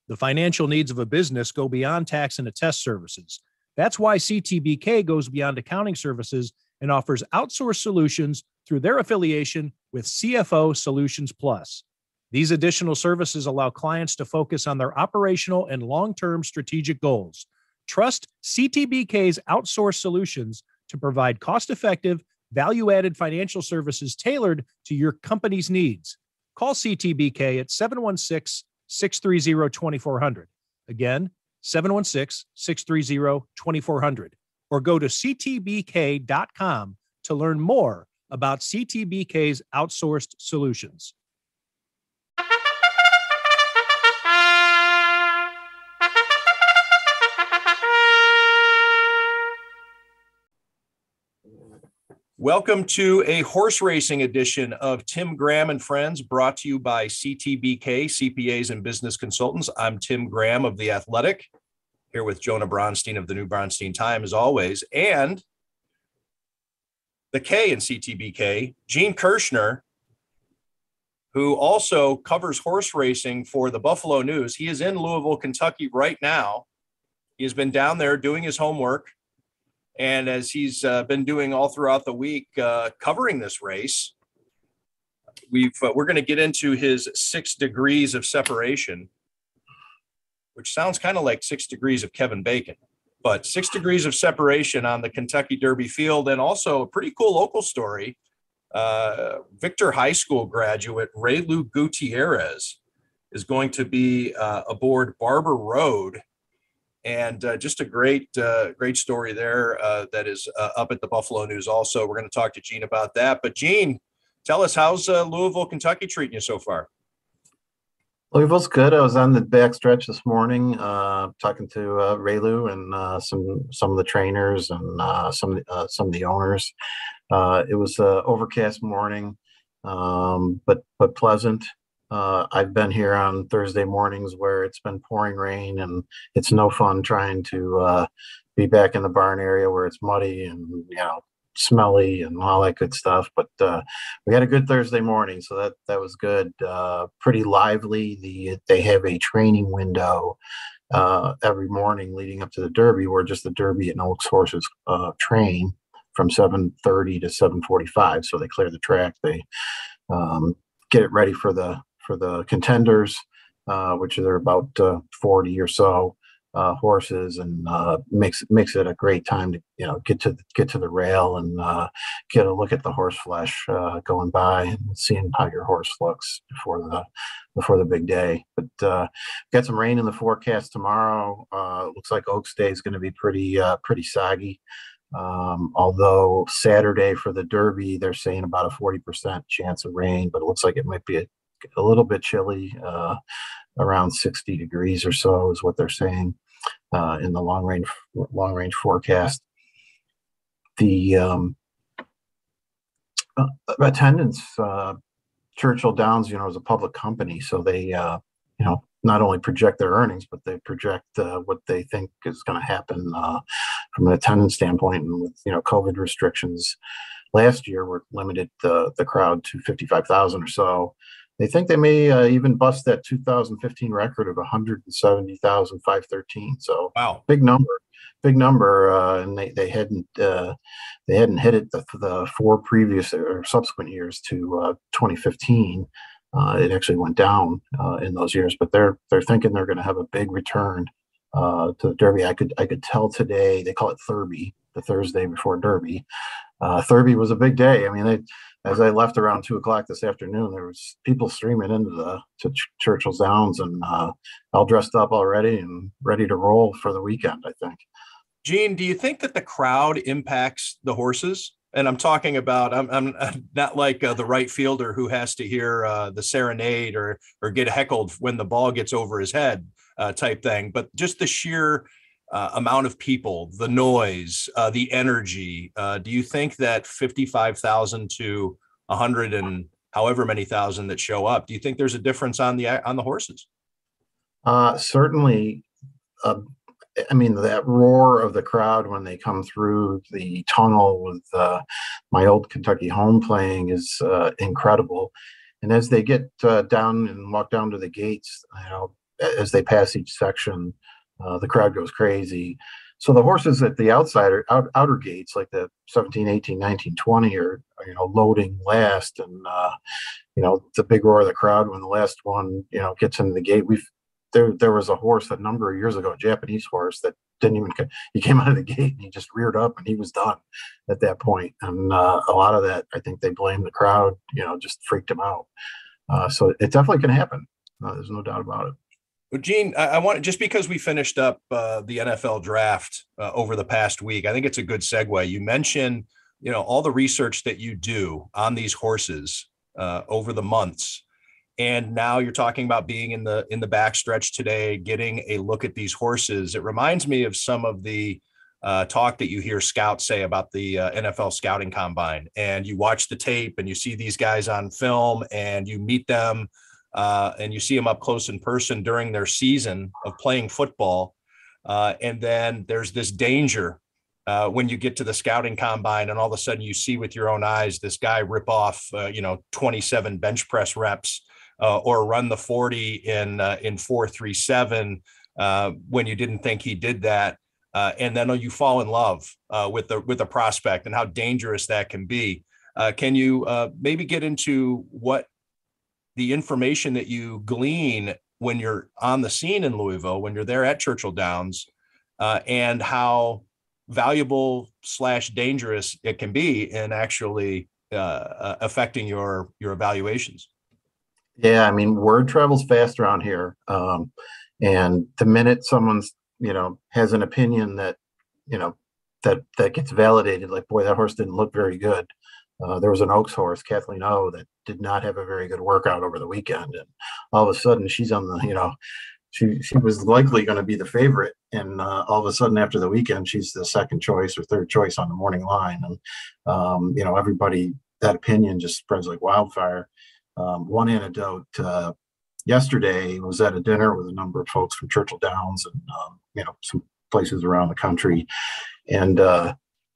The financial needs of a business go beyond tax and attest services. That's why CTBK goes beyond accounting services and offers outsourced solutions through their affiliation with CFO Solutions Plus. These additional services allow clients to focus on their operational and long-term strategic goals. Trust CTBK's outsourced solutions to provide cost-effective, value-added financial services tailored to your company's needs. Call CTBK at 716-630-2400. Again, 716-630-2400. Or go to ctbk.com to learn more about CTBK's outsourced solutions. Welcome to a horse racing edition of Tim Graham and Friends, brought to you by CTBK, CPAs and Business Consultants. I'm Tim Graham of The Athletic, here with Jonah Bronstein of the New Bronstein Time, as always, and the K in CTBK, Gene Kershner, who also covers horse racing for the Buffalo News. He is in Louisville, Kentucky right now. He has been down there doing his homework. And as he's been doing all throughout the week, covering this race, we're going to get into his 6 degrees of separation, which sounds kind of like 6 degrees of Kevin Bacon, but 6 degrees of separation on the Kentucky Derby field. And also a pretty cool local story. Victor High School graduate Raylu Gutierrez is going to be aboard Barber Road. And just a great story there that is up at the Buffalo News also. We're going to talk to Gene about that. But Gene, tell us, how's Louisville, Kentucky treating you so far? Louisville's good. I was on the backstretch this morning talking to Raylu and some of the trainers and some of the owners. It was an overcast morning, but pleasant. I've been here on Thursday mornings where it's been pouring rain, and it's no fun trying to be back in the barn area where it's muddy and smelly and all that good stuff. But we had a good Thursday morning, so that was good. Pretty lively. They have a training window every morning leading up to the Derby, where just the Derby and Oaks horses train from 7:30 to 7:45. So they clear the track. They get it ready for the contenders, which are about 40 or so horses, and makes it a great time to get to the rail and get a look at the horse flesh going by and seeing how your horse looks before the big day. But got some rain in the forecast tomorrow. Looks like Oaks Day is going to be pretty soggy. Although Saturday for the Derby, they're saying about a 40% chance of rain, but it looks like it might be a little bit chilly, around 60 degrees or so is what they're saying in the long range forecast. The attendance, Churchill Downs, is a public company, so they not only project their earnings, but they project what they think is going to happen from an attendance standpoint. And with COVID restrictions last year, were limited the crowd to 55,000 or so. They think they may even bust that 2015 record of 170,513. So wow, big number, and they hadn't hit it the 4 previous or subsequent years to 2015. It actually went down in those years, but they're thinking they're going to have a big return to the Derby. I could tell today, they call it Thurby, the Thursday before Derby. Thurby was a big day. I mean, as I left around 2:00 this afternoon, there was people streaming into Churchill Downs, and all dressed up already and ready to roll for the weekend, I think. Gene, do you think that the crowd impacts the horses? And I'm talking about, I'm not like the right fielder who has to hear the serenade or get heckled when the ball gets over his head type thing, but just the sheer amount of people, the noise, the energy. Do you think that 55,000 to 100 and however many thousand that show up, do you think there's a difference on the horses? Certainly. I mean, that roar of the crowd when they come through the tunnel with my old Kentucky home playing is incredible. And as they get down and walk down to the gates, as they pass each section, the crowd goes crazy. So the horses at the outer gates, like the 17, 18, 19, 20 are loading last. And, the big roar of the crowd when the last one, gets into the gate. There was a horse a number of years ago, a Japanese horse that didn't even, he came out of the gate and he just reared up and he was done at that point. And a lot of that, I think they blame the crowd, just freaked him out. So it definitely can happen. There's no doubt about it. Well, Gene, I want, just because we finished up the NFL draft over the past week, I think it's a good segue. You mentioned, all the research that you do on these horses over the months, and now you're talking about being in the backstretch today, getting a look at these horses. It reminds me of some of the talk that you hear scouts say about the NFL scouting combine, and you watch the tape and you see these guys on film and you meet them. And you see them up close in person during their season of playing football. And then there's this danger when you get to the scouting combine and all of a sudden you see with your own eyes this guy rip off, 27 bench press reps or run the 40 in 4.37 when you didn't think he did that. And then you fall in love with the prospect and how dangerous that can be. Can you maybe get into what the information that you glean when you're on the scene in Louisville, when you're there at Churchill Downs, and how valuable / dangerous it can be in actually affecting your evaluations? Yeah, I mean, word travels fast around here. And the minute someone's, has an opinion that, that gets validated, like, boy, that horse didn't look very good. There was an Oaks horse, Kathleen O, that did not have a very good workout over the weekend. And all of a sudden she's on the, she was likely going to be the favorite. And all of a sudden after the weekend, she's the second choice or third choice on the morning line. And, everybody, that opinion just spreads like wildfire. One anecdote, yesterday was at a dinner with a number of folks from Churchill Downs and, some places around the country. And,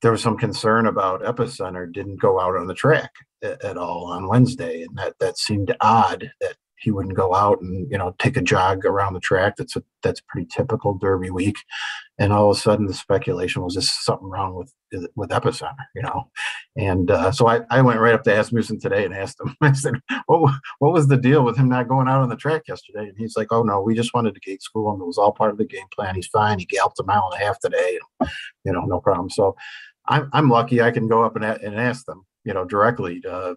there was some concern about Epicenter didn't go out on the track at all on Wednesday. And that seemed odd that he wouldn't go out and, take a jog around the track. That's pretty typical Derby week. And all of a sudden the speculation was just something wrong with Epicenter, And so I went right up to Asmussen today and asked him, I said, what was the deal with him not going out on the track yesterday? And he's like, oh no, we just wanted to gate school him. It was all part of the game plan. He's fine. He galloped a mile and a half today, no problem. So I'm lucky I can go up and ask them, directly to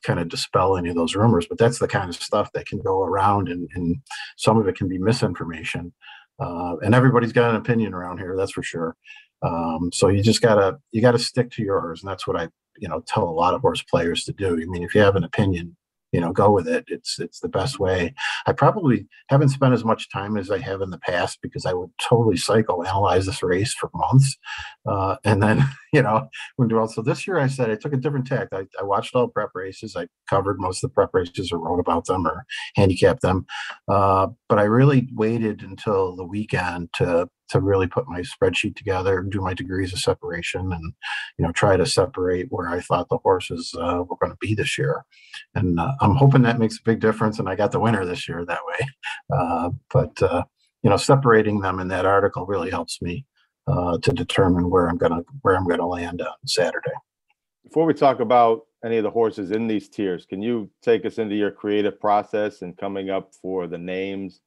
kind of dispel any of those rumors. But that's the kind of stuff that can go around, and some of it can be misinformation. And everybody's got an opinion around here, that's for sure. So you just gotta stick to yours, and that's what I tell a lot of horse players to do. I mean, if you have an opinion, go with it. It's the best way. I probably haven't spent as much time as I have in the past because I would totally psychoanalyze this race for months. And then, when do all. So this year I said I took a different tact. I watched all prep races. I covered most of the prep races or wrote about them or handicapped them. But I really waited until the weekend to really put my spreadsheet together, do my degrees of separation, and try to separate where I thought the horses were going to be this year. And I'm hoping that makes a big difference. And I got the winner this year that way. But separating them in that article really helps me to determine where I'm gonna land on Saturday. Before we talk about any of the horses in these tiers, can you take us into your creative process and coming up for the names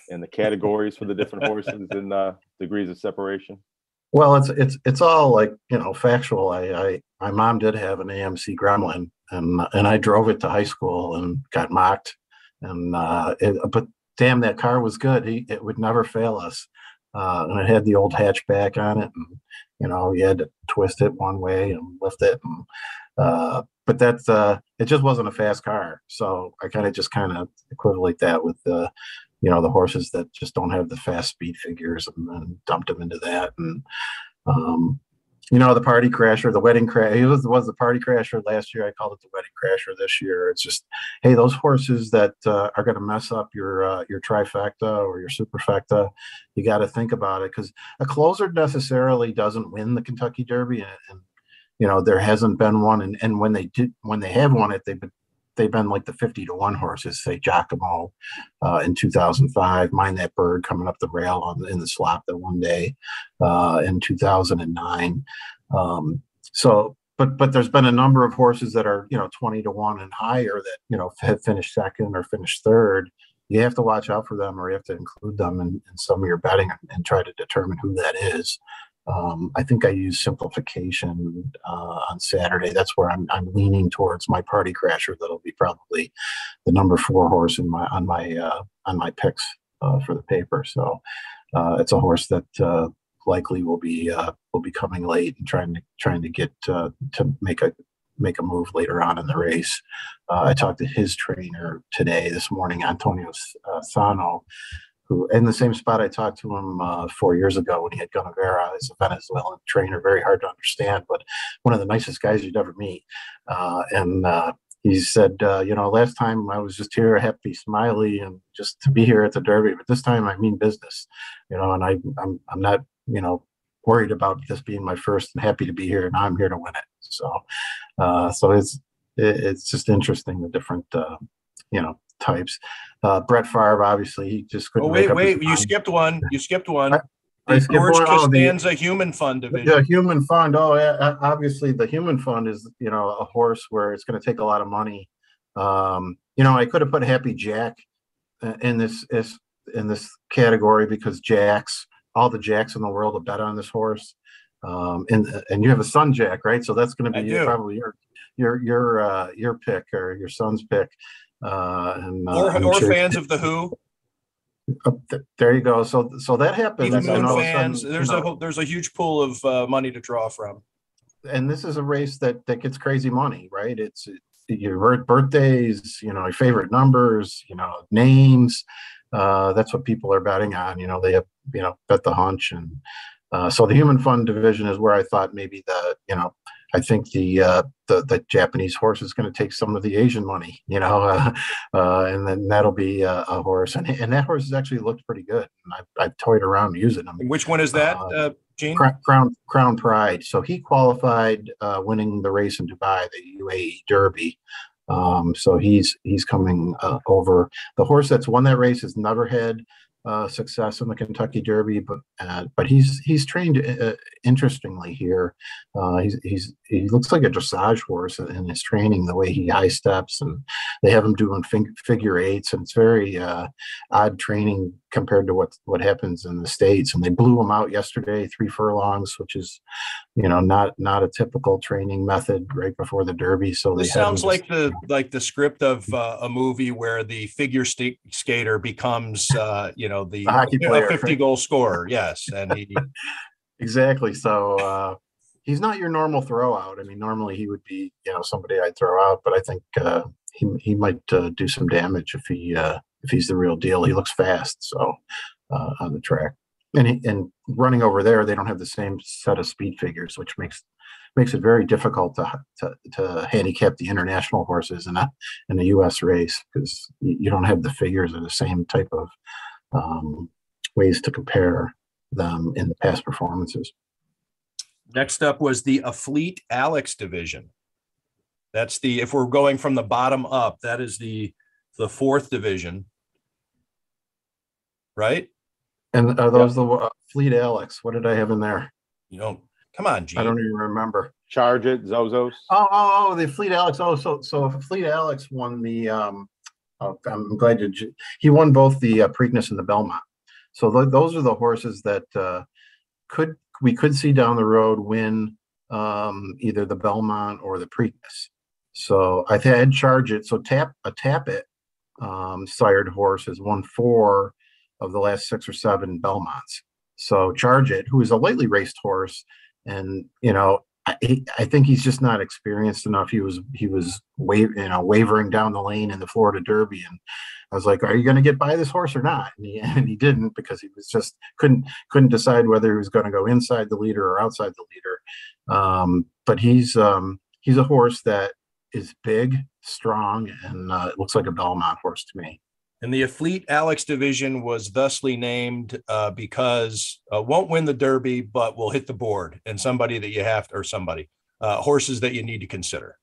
and the categories for the different horses and degrees of separation? Well, it's all like, factual. My mom did have an AMC Gremlin, and I drove it to high school and got mocked. And but damn, that car was good. It would never fail us. And it had the old hatchback on it, and you had to twist it one way and lift it. And, but that's it just wasn't a fast car. So I kind of equivalent that with the horses that just don't have the fast speed figures, and dumped them into that. And, the party crasher, the wedding crash, it was the party crasher last year. I called it the wedding crasher this year. It's just, hey, those horses that are going to mess up your trifecta or your superfecta, you got to think about it, because a closer necessarily doesn't win the Kentucky Derby. And there hasn't been one. And when they have won it, they've been they've been like the 50-1 horses, say Giacomo in 2005, Mind That Bird coming up the rail in the slot that one day in 2009. But there's been a number of horses that are 20-1 and higher that have finished second or finished third. You have to watch out for them, or you have to include them in some of your betting and try to determine who that is. I think I use Simplification on Saturday. That's where I'm leaning towards my Party Crasher. That'll be probably the number 4 horse on my picks for the paper. So it's a horse that likely will be coming late and trying to get to make a move later on in the race. I talked to his trainer this morning, Antonio Sano, who in the same spot I talked to him 4 years ago when he had Guanabara as a Venezuelan trainer. Very hard to understand, but one of the nicest guys you'd ever meet. And he said, last time I was just here, happy, smiley, and just to be here at the Derby, but this time I mean business, and I'm not, worried about this being my first, and happy to be here, and I'm here to win it. So it's just interesting, the different types. Brett Favre, obviously, he just couldn't. Oh, wait! You skipped one. I The George Costanza Human Fund division. The Human Fund. Oh, yeah. Obviously, the Human Fund is a horse where it's going to take a lot of money. I could have put Happy Jack in this category because all the Jacks in the world have bet on this horse. And you have a son Jack, right? So that's going to be probably your pick or your son's pick. Or fans of the Who. There you go. So that happens. Even Moon fans. There's a huge pool of money to draw from. And this is a race that gets crazy money, right? It's your birthdays, your favorite numbers, names. That's what people are betting on. They have bet the hunch, and so the Human Fund division is where I thought maybe I think the Japanese horse is going to take some of the Asian money, and then that'll be a horse, and that horse has actually looked pretty good. And I've toyed around using him. Which one is that, Gene? Crown Pride. So he qualified, winning the race in Dubai, the UAE Derby. So he's coming over. The horse that's won that race has never had success in the Kentucky Derby, but he's trained interestingly here. He looks like a dressage horse in his training, the way he high steps, and they have him doing figure eights, and it's very odd training compared to what happens in the States. And they blew him out yesterday, 3 furlongs, which is not a typical training method right before the Derby. So this sounds like the script of a movie where the figure skater becomes the hockey player, 50-goal scorer. Yes, and he exactly. So he's not your normal throwout. I mean, normally he would be somebody I'd throw out, but I think he might do some damage if he's the real deal. He looks fast, so on the track, and running over there, they don't have the same set of speed figures, which makes it very difficult to handicap the international horses in a U.S. race, because you don't have the figures or the same type of ways to compare them in the past performances. Next up was the Afleet Alex division. That's if we're going from the bottom up, that is the 4th division, right? And are those the Fleet Alex? What did I have in there? Come on, Gene. I don't even remember. Charge It, Zozos. Oh, the Fleet Alex. Oh, so Fleet Alex won the. I'm glad he won both the Preakness and the Belmont. So those are the horses that we could see down the road win either the Belmont or the Preakness. So I had Charge It. So Tap It sired horse has won 4 of the last 6 or 7 Belmonts. So Charge It, who is a lightly raced horse, and I think he's just not experienced enough. He was wavering down the lane in the Florida Derby, and I was like, "Are you going to get by this horse or not?" And he didn't, because he was just couldn't decide whether he was going to go inside the leader or outside the leader. But he's a horse that is big, strong, and it looks like a Belmont horse to me. And the Afleet Alex division was thusly named because won't win the Derby, but will hit the board, and somebody that you have to, or somebody horses that you need to consider.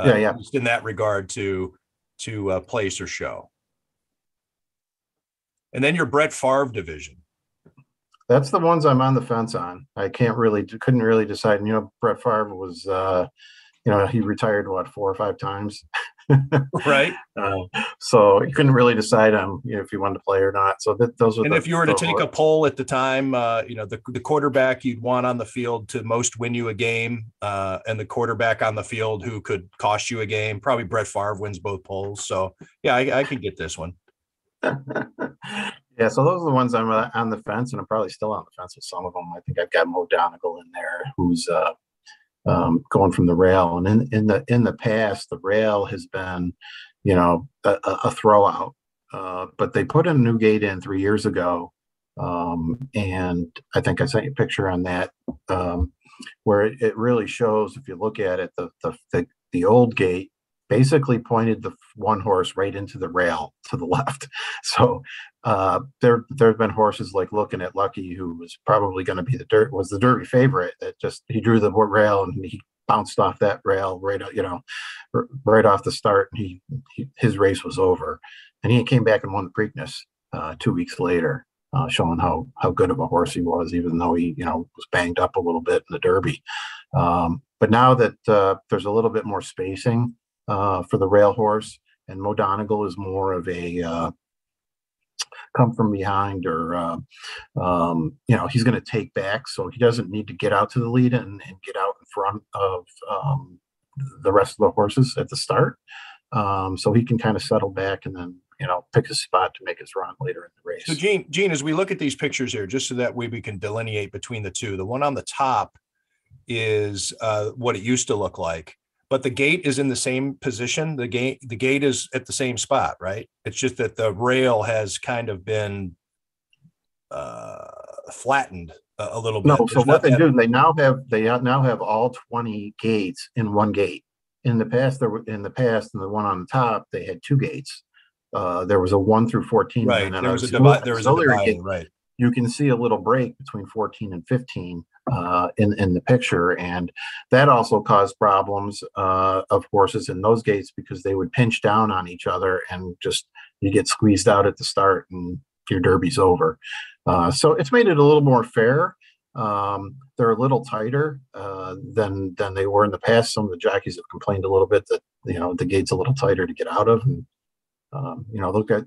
Just in that regard to place or show. And then your Brett Favre division. That's the ones I'm on the fence on. I couldn't really decide. And, Brett Favre was, he retired, 4 or 5 times. Right. So you couldn't really decide on if you wanted to play or not. So those are. And if you were to take a poll at the time, the quarterback you'd want on the field to most win you a game, and the quarterback on the field who could cost you a game, probably Brett Favre wins both polls. So yeah, I can get this one. Yeah, so those are the ones I'm on the fence, and I'm probably still on the fence with some of them. I think I've got Mo Donegal in there, who's going from the rail, and in the past, the rail has been, a throwout. But they put a new gate in 3 years ago, and I think I sent you a picture on that, where it really shows, if you look at it, the old gate basically pointed the one horse right into the rail to the left. So there have been horses like Looking at Lucky, who was probably going to be the Derby favorite. That he drew the rail and he bounced off that rail right off the start, and his race was over. And he came back and won the Preakness 2 weeks later, showing how good of a horse he was, even though he was banged up a little bit in the Derby. But now that there's a little bit more spacing for the rail horse, and Mo Donegal is more of a come from behind, or he's going to take back, so he doesn't need to get out to the lead and get out in front of the rest of the horses at the start, so he can kind of settle back and then pick a spot to make his run later in the race. So Gene, as we look at these pictures here, just so that way we can delineate between the two, the one on the top is what it used to look like. But the gate is in the same position. The gate is at the same spot, right? It's just that the rail has kind of been flattened a little bit. No, so what they do, they now have all 20 gates in one gate. In the past, and the one on the top, they had 2 gates. There was a 1 through 14. Right. And then there was a dividing, right. You can see a little break between 14 and 15 in the picture, and that also caused problems of horses in those gates, because they would pinch down on each other, and just you get squeezed out at the start and your Derby's over. So it's made it a little more fair. They're a little tighter than they were in the past. Some of the jockeys have complained a little bit that the gate's a little tighter to get out of, and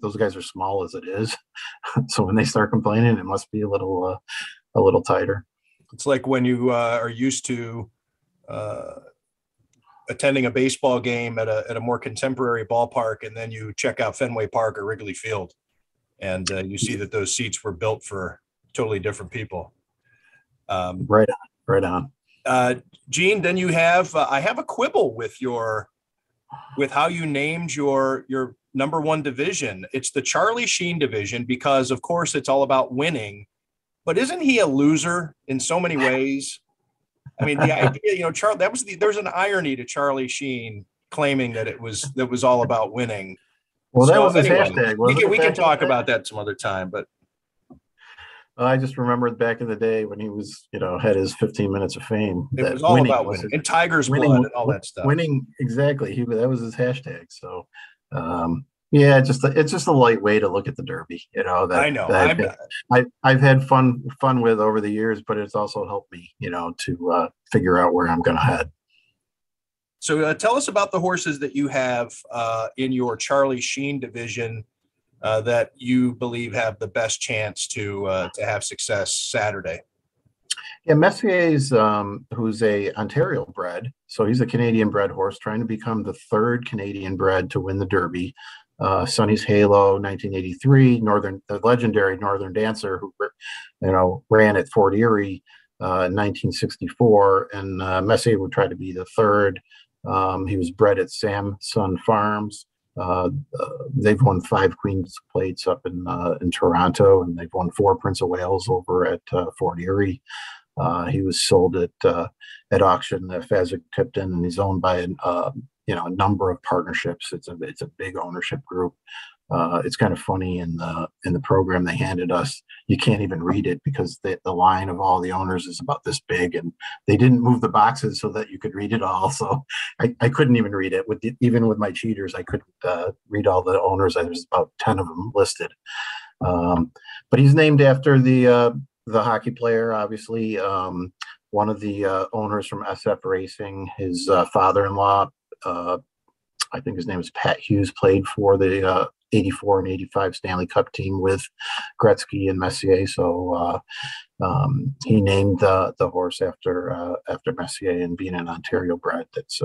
those guys are small as it is. So when they start complaining, it must be a little tighter. It's like when you are used to attending a baseball game at a more contemporary ballpark, and then you check out Fenway Park or Wrigley Field, and you see that those seats were built for totally different people. Right on. Gene, then you have I have a quibble with how you named your number one division. It's the Charlie Sheen division, because of course it's all about winning, but isn't he a loser in so many ways? I mean, the idea, there's an irony to Charlie Sheen claiming that it was all about winning. Well, that was his hashtag. We can talk about that some other time, but I just remembered back in the day when he was, had his 15 minutes of fame. It was all about winning, and Tiger's blood and all that stuff. Winning, exactly. That was his hashtag. So, yeah, it's just a light way to look at the Derby. I know. I've had fun with over the years, but it's also helped me, to figure out where I'm going to head. So, tell us about the horses that you have in your Charlie Sheen division that you believe have the best chance to have success Saturday. Yeah, Messier's, who's a Ontario bred, so he's a Canadian bred horse trying to become the 3rd Canadian bred to win the Derby. Sonny's Halo, 1983, the legendary Northern Dancer, who ran at Fort Erie in 1964, and Messier would try to be the 3rd. He was bred at Samson Farms. They've won 5 Queen's Plates up in Toronto, and they've won 4 Prince of Wales over at Fort Erie. He was sold at auction at Fasig-Tipton, and he's owned by a number of partnerships. It's a big ownership group. It's kind of funny in the program they handed us. You can't even read it because the line of all the owners is about this big, and they didn't move the boxes so that you could read it all. So I couldn't even read it even with my cheaters. I couldn't read all the owners. There's about 10 of them listed. But he's named after the hockey player, obviously. One of the owners from SF Racing, his father-in-law, I think his name is Pat Hughes, played for the 84 and 85 Stanley Cup team with Gretzky and Messier. So he named the horse after Messier, and being an Ontario bred, that's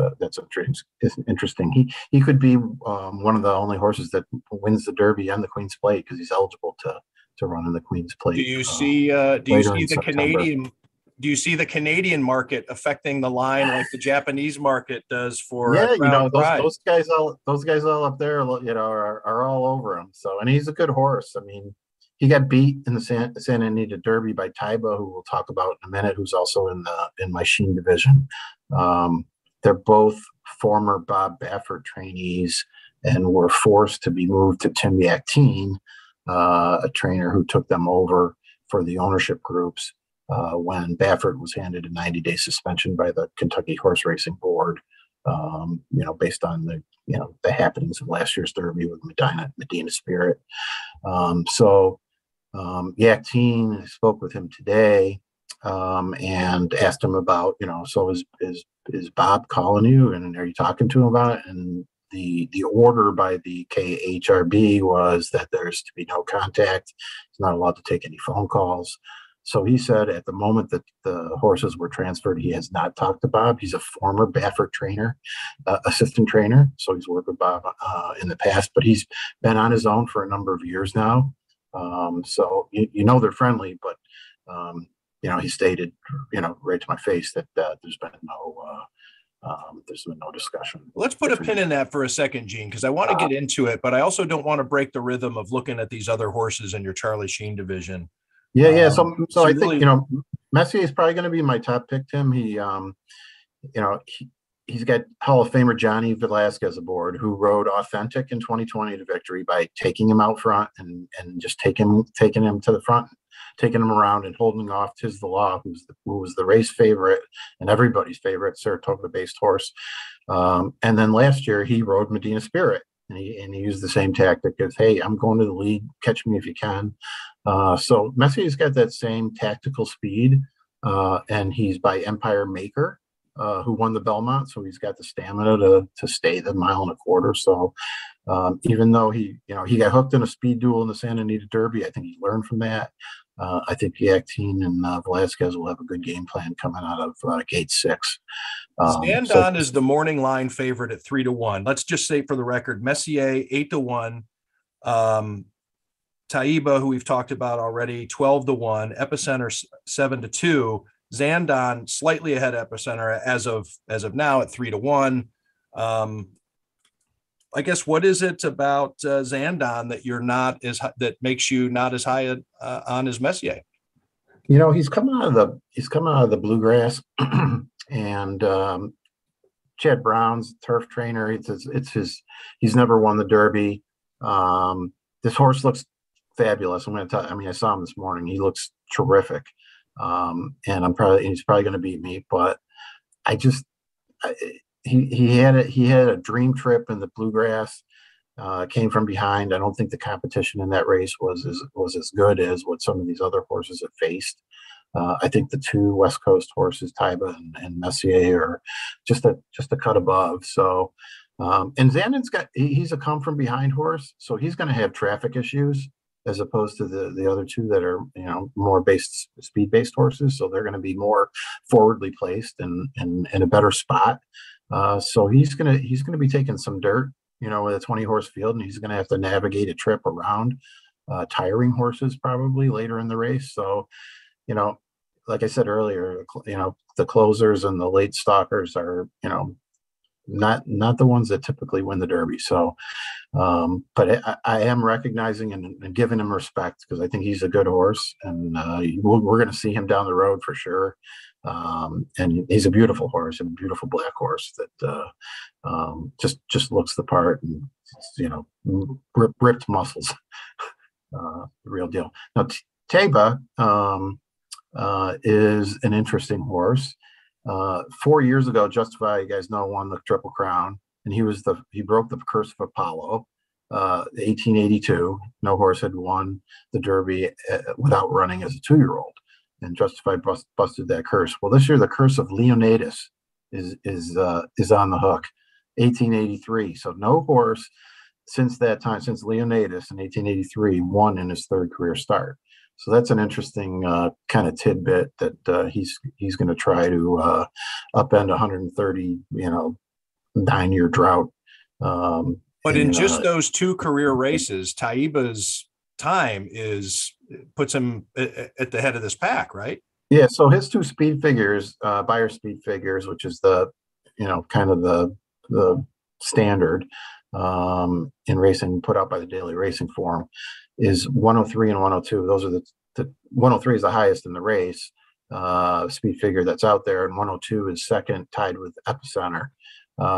interesting. He could be one of the only horses that wins the Derby and the Queen's Plate because he's eligible to run in the Queen's Plate. Do you see the Canadian? Do you see the Canadian market affecting the line like the Japanese market does for? Yeah, those guys all up there, are all over him. So, and he's a good horse. I mean, he got beat in the Santa Anita Derby by Taiba, who we'll talk about in a minute, who's also in my Sheen division. They're both former Bob Baffert trainees and were forced to be moved to Tim Yakteen, a trainer who took them over for the ownership groups. When Baffert was handed a 90-day suspension by the Kentucky Horse Racing Board, based on the happenings of last year's Derby with Medina Spirit. Yakteen, I spoke with him today and asked him about, so is Bob calling you, and are you talking to him about it? And the order by the KHRB was that there's to be no contact. He's not allowed to take any phone calls. So he said at the moment that the horses were transferred, he has not talked to Bob. He's a former Baffert trainer, assistant trainer. So he's worked with Bob in the past, but he's been on his own for a number of years now. So they're friendly, but he stated, right to my face that there's been no discussion. Let's put a pin in that for a second, Gene, because I want to get into it, but I also don't want to break the rhythm of looking at these other horses in your Charlie Sheen division. Yeah. So I think, Messier is probably going to be my top pick, Tim. He's got Hall of Famer Johnny Velasquez aboard, who rode Authentic in 2020 to victory by taking him out front and just taking him to the front, taking him around and holding off Tiz the Law, who was the race favorite and everybody's favorite Saratoga-based horse. And then last year he rode Medina Spirit. And he used the same tactic as, hey, I'm going to the lead, catch me if you can. So Messier's got that same tactical speed, and he's by Empire Maker, who won the Belmont. So he's got the stamina to stay the mile and a quarter. So even though he got hooked in a speed duel in the Santa Anita Derby, I think he learned from that. I think Yakteen and Velasquez will have a good game plan coming out of gate 6. Zandon is the morning line favorite at 3-1. Let's just say for the record, Messier 8-1, Taiba, who we've talked about already, 12-1, Epicenter 7-2, Zandon slightly ahead of Epicenter as of now at 3-1. I guess what is it about Zandon that that makes you not as high on as Messier? He's coming out of the bluegrass, and Chad Brown's turf trainer. He's never won the Derby. This horse looks fabulous. I'm going to tell you. I mean, I saw him this morning. He looks terrific, and he's probably going to beat me. But he had a dream trip in the bluegrass. Came from behind. I don't think the competition in that race was as good as what some of these other horses have faced. I think the two West Coast horses, Taiba and Messier, are just a cut above. So, and Zandon's he's a come from behind horse, so he's going to have traffic issues as opposed to the other two that are more speed based horses. So they're going to be more forwardly placed and in a better spot. So he's gonna be taking some dirt, with a 20 horse field, and he's gonna have to navigate a trip around tiring horses probably later in the race. So, like I said earlier, the closers and the late stalkers are, not the ones that typically win the Derby. So, but I am recognizing and giving him respect because I think he's a good horse, and we're going to see him down the road for sure. And he's a beautiful horse, a beautiful black horse that just looks the part, and ripped muscles, the real deal. Now Taba is an interesting horse. 4 years ago, Justify, you guys know, won the Triple Crown, and he broke the curse of Apollo. 1882, no horse had won the Derby without running as a 2-year-old, and Justify busted that curse. Well, this year the curse of Leonidas is on the hook. 1883, so no horse since that time, since Leonidas in 1883, won in his third career start. So that's an interesting kind of tidbit that he's going to try to upend 130, 9-year drought. But in just those 2 career races, Taiba's time puts him at the head of this pack, right? Yeah. So his 2 speed figures, Beyer speed figures, which is the, kind of the standard in racing put out by the Daily Racing Form, is 103 and 102. Those are the 103 is the highest in the race speed figure that's out there, and 102 is second, tied with Epicenter.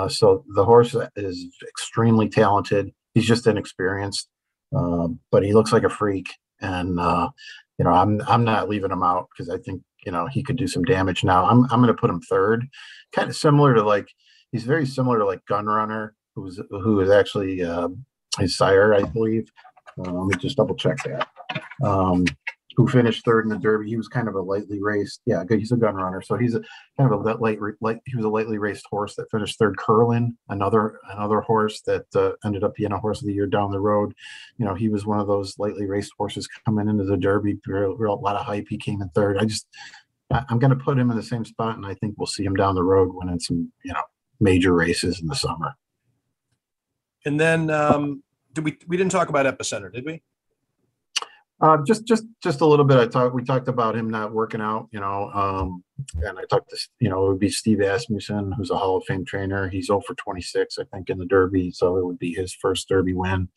So the horse is extremely talented. He's just inexperienced, but he looks like a freak. And I'm not leaving him out because I think he could do some damage. Now I'm going to put him third, kind of similar to he's very similar to Gunrunner, who is actually his sire, I believe. Let me just double check that. Who finished third in the Derby? He was kind of a lightly raced. Yeah, good. He's a gun runner, so he's kind of a he was a lightly raced horse that finished third. Curlin, another horse that ended up being a horse of the year down the road. He was one of those lightly raced horses coming into the Derby. A lot of hype. He came in third. I'm going to put him in the same spot, and I think we'll see him down the road winning some major races in the summer. And then we didn't talk about Epicenter, did we? Just a little bit. We talked about him not working out, and I talked to, it would be Steve Asmussen, who's a Hall of Fame trainer. He's 0 for 26, I think, in the Derby, so it would be his first Derby win.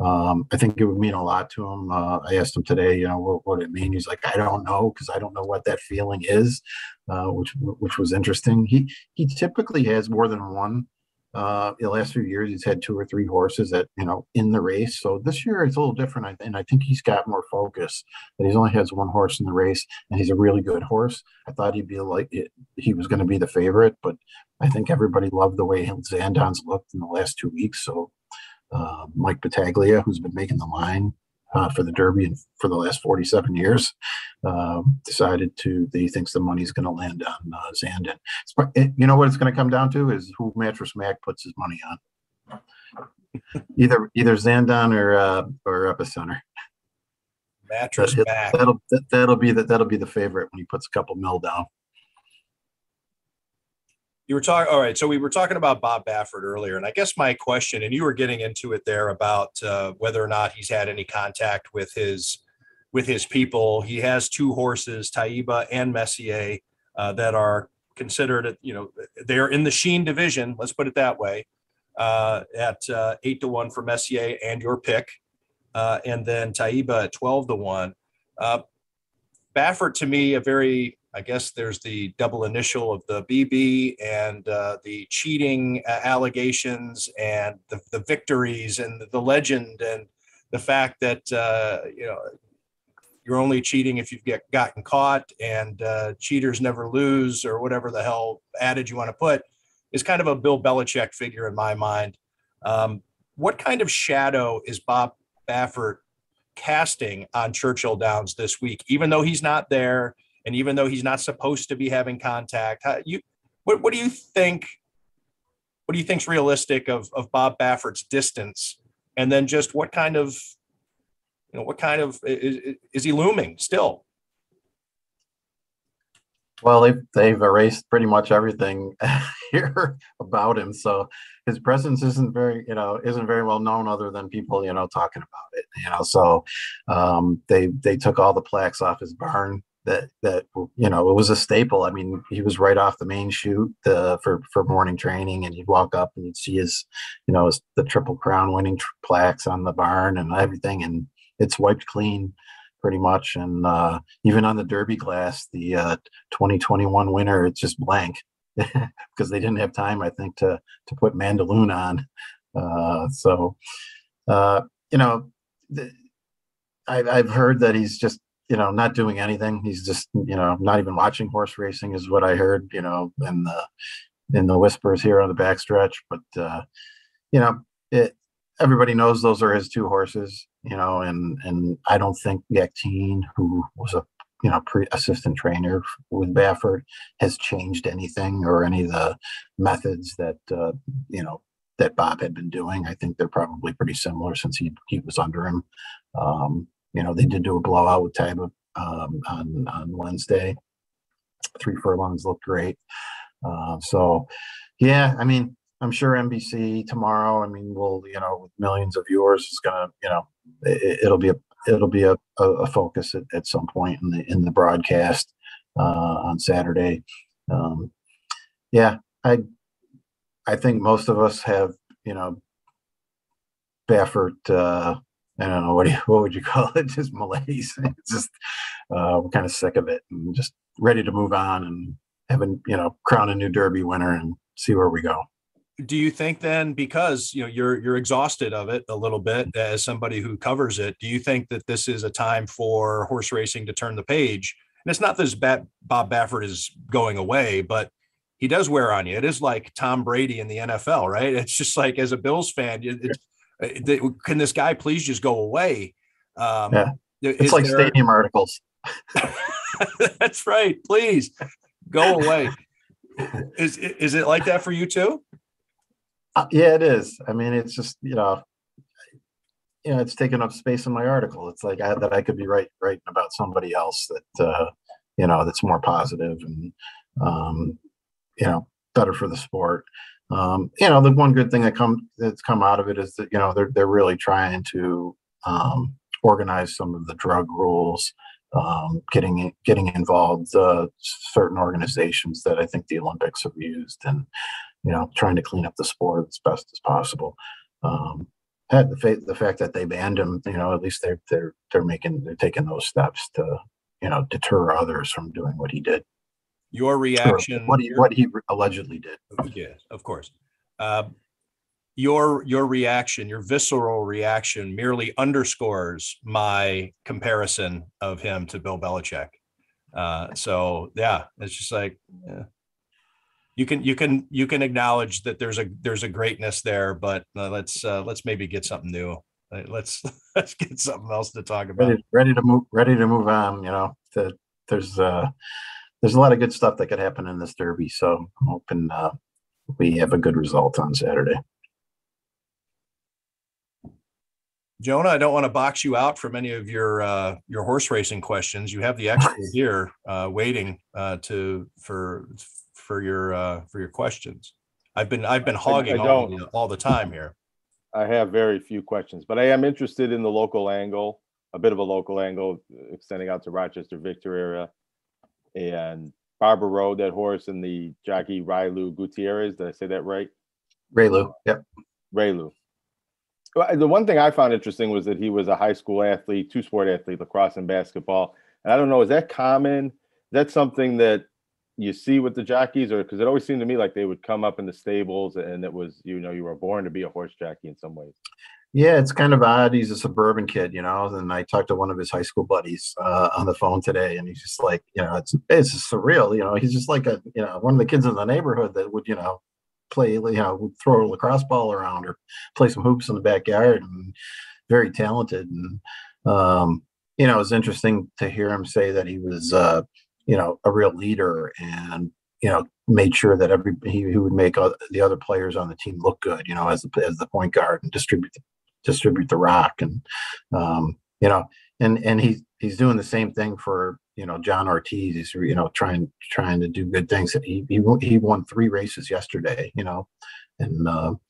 I think it would mean a lot to him. I asked him today, what it mean. He's like, I don't know, because I don't know what that feeling is, which was interesting. He typically has more than one. The last few years he's had 2 or 3 horses that in the race, so this year it's a little different, and I think he's got more focus, that he's only has 1 horse in the race, and he's a really good horse. I thought he was going to be the favorite, but I think everybody loved the way Zandon's looked in the last 2 weeks. So Mike Battaglia, who's been making the line for the Derby and for the last 47 years, decided that he thinks the money's going to land on Zandon. What it's going to come down to is who Mattress Mac puts his money on. Either Zandon or Epicenter. Mattress Mac. That'll be the favorite when he puts a couple mil down. You were talking. All right. So we were talking about Bob Baffert earlier, and I guess my question, and you were getting into it there about whether or not he's had any contact with his people. He has 2 horses, Taiba and Messier, that are considered, they're in the Sheen division. Let's put it that way. At 8-1 for Messier and your pick, and then Taiba at 12-1. Baffert, to me, I guess there's the double initial of the BB and the cheating allegations and the victories and the legend and the fact that, you're only cheating if you've gotten caught, and cheaters never lose, or whatever the hell adage you want to put, is kind of a Bill Belichick figure in my mind. What kind of shadow is Bob Baffert casting on Churchill Downs this week, even though he's not there? And even though he's not supposed to be having contact, what do you think? What do you think's realistic of Bob Baffert's distance? And then just what kind of is he looming still? Well, they've erased pretty much everything here about him, so his presence isn't very well known, other than people talking about it. So they took all the plaques off his barn. that it was a staple. I mean, he was right off the main chute for morning training, and you'd walk up and you'd see the Triple Crown winning plaques on the barn and everything, and it's wiped clean pretty much. And even on the Derby class, the 2021 winner, it's just blank because they didn't have time, I think, to put Mandaloon on. I've heard that he's just not doing anything. He's just not even watching horse racing is what I heard, in the whispers here on the backstretch. But everybody knows those are his two horses, and I don't think Yaktine, who was a assistant trainer with Baffert, has changed anything or any of the methods that that Bob had been doing. I think they're probably pretty similar since he was under him. They did do a blowout with Taiba on Wednesday. 3 furlongs looked great. I mean, I'm sure NBC tomorrow, I mean, will, with millions of viewers, is gonna, it'll be a focus at some point in the broadcast on Saturday. I think most of us have, Baffert, I don't know, what would you call it? Just malaise. It's just, we're kind of sick of it and just ready to move on and crown a new Derby winner and see where we go. Do you think then, because you're exhausted of it a little bit as somebody who covers it, do you think that this is a time for horse racing to turn the page? And it's not that Bob Baffert is going away, but he does wear on you. It is like Tom Brady in the NFL, right? It's just like, as a Bills fan, can this guy please just go away? It's like stadium articles. That's right. Please go away. Is it like that for you too? Yeah, it is. I mean, it's just, it's taking up space in my article. It's like that I could be writing about somebody else that, that's more positive and, better for the sport. The one good thing that's come out of it is that, they're really trying to organize some of the drug rules, getting involved certain organizations that I think the Olympics have used, and trying to clean up the sport as best as possible. The fact that they banned him, at least they're taking those steps to deter others from doing what he did. Your reaction, what he allegedly did. Yes, of course. Your reaction, your visceral reaction, merely underscores my comparison of him to Bill Belichick. It's just like, you can acknowledge that there's a greatness there, but let's maybe get something new. Let's get something else to talk about. Ready to move on. There's a lot of good stuff that could happen in this Derby, so I'm hoping we have a good result on Saturday. Jonah, I don't want to box you out from any of your horse racing questions. You have the expert here waiting for your questions. I've been hogging all the time here. I have very few questions, but I am interested in the local angle, a bit of a local angle extending out to Rochester, Victor area. And Barbara rode that horse in the jockey Railu Gutierrez. Did I say that right? Railu, yep. Railu. The one thing I found interesting was that he was a high school athlete, two-sport athlete, lacrosse and basketball. And I don't know, is that common? Is that something that you see with the jockeys? Or because it always seemed to me like they would come up in the stables and it was, you were born to be a horse jockey in some ways. Yeah, it's kind of odd. He's a suburban kid, and I talked to one of his high school buddies on the phone today, and he's just like, it's just surreal. He's just like one of the kids in the neighborhood that would, play, would throw a lacrosse ball around or play some hoops in the backyard, and very talented. And, it was interesting to hear him say that he was, a real leader and, made sure that he would make the other players on the team look good, as the point guard, and distribute the rock, and and he's doing the same thing for John Ortiz. He's trying to do good things. He won 3 races yesterday, and on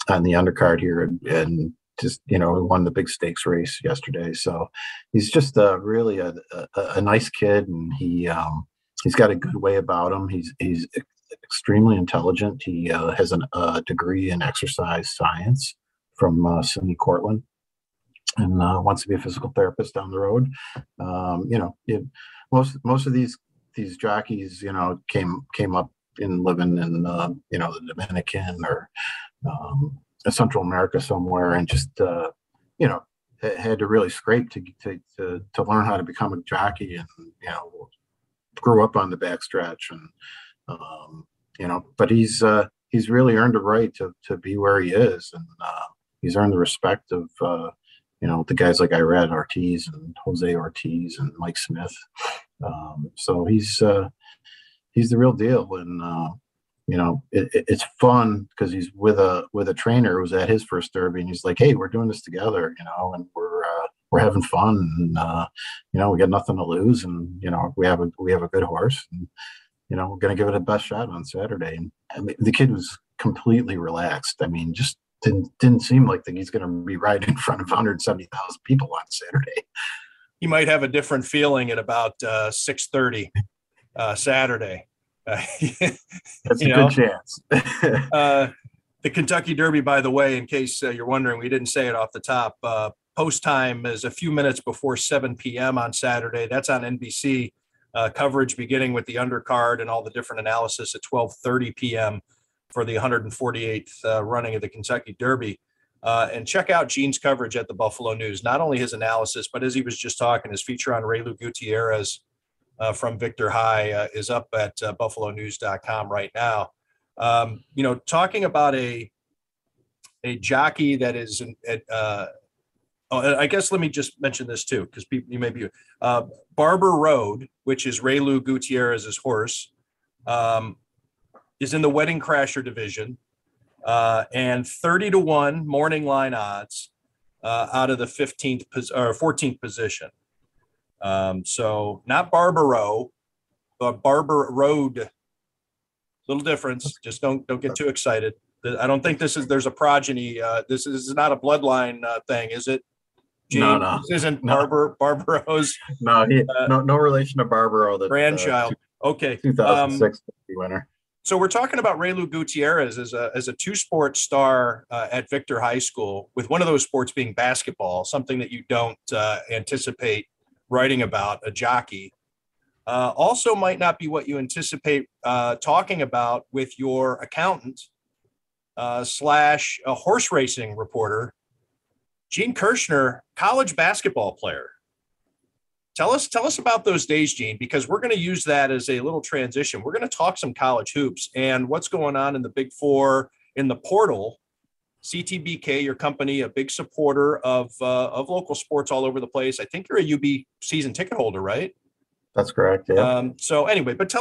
the undercard here, and just, he won the big stakes race yesterday. So he's just really a nice kid, and he's got a good way about him. He's extremely intelligent. He has a degree in exercise science from SUNY Cortland, and wants to be a physical therapist down the road. Most of these jockeys, came up in living in the Dominican or Central America somewhere, and just had to really scrape to learn how to become a jockey, and grew up on the backstretch, and but he's really earned a right to be where he is, and he's earned the respect of the guys like Irad Ortiz and Jose Ortiz and Mike Smith. So he's the real deal, and it's fun because he's with a trainer who was at his first Derby, and he's like, "Hey, we're doing this together, and we're having fun, and we got nothing to lose, and we have a good horse, and we're going to give it a best shot on Saturday." And the kid was completely relaxed. I mean, just didn't seem like that he's going to be riding in front of 170,000 people on Saturday. He might have a different feeling at about 6:30 Saturday. That's a good chance. The Kentucky Derby, by the way, in case you're wondering, we didn't say it off the top. Post time is a few minutes before 7 p.m. on Saturday. That's on NBC. Coverage beginning with the undercard and all the different analysis at 12:30 p.m. for the 148th running of the Kentucky Derby. And check out Gene's coverage at the Buffalo News. Not only his analysis, but as he was just talking, his feature on Raylu Gutierrez from Victor High is up at buffalonews.com right now. Talking about a jockey that is I guess let me just mention this too, because you may be Barber Road, which is Raylu Gutierrez's horse, is in the Wedding Crasher division, and 30-1 morning line odds out of the 15th or 14th position. So not Barbaro, but Barber Road. Little difference. Just don't get too excited. I don't think there's a progeny. This is not a bloodline thing, is it? Gene? No. This isn't Barbaro's. No, no relation to Barbaro, the grandchild. Okay. 2006 winner. So we're talking about Raylu Gutierrez as a two-sport star at Victor High School, with one of those sports being basketball, something that you don't anticipate writing about a jockey. Also might not be what you anticipate talking about with your accountant / a horse racing reporter, Gene Kershner, college basketball player. Tell us about those days, Gene, because we're going to use that as a little transition. We're going to talk some college hoops and what's going on in the Big Four in the portal. CTBK, your company, a big supporter of local sports all over the place. I think you're a UB season ticket holder, right? That's correct. Yeah. So anyway, but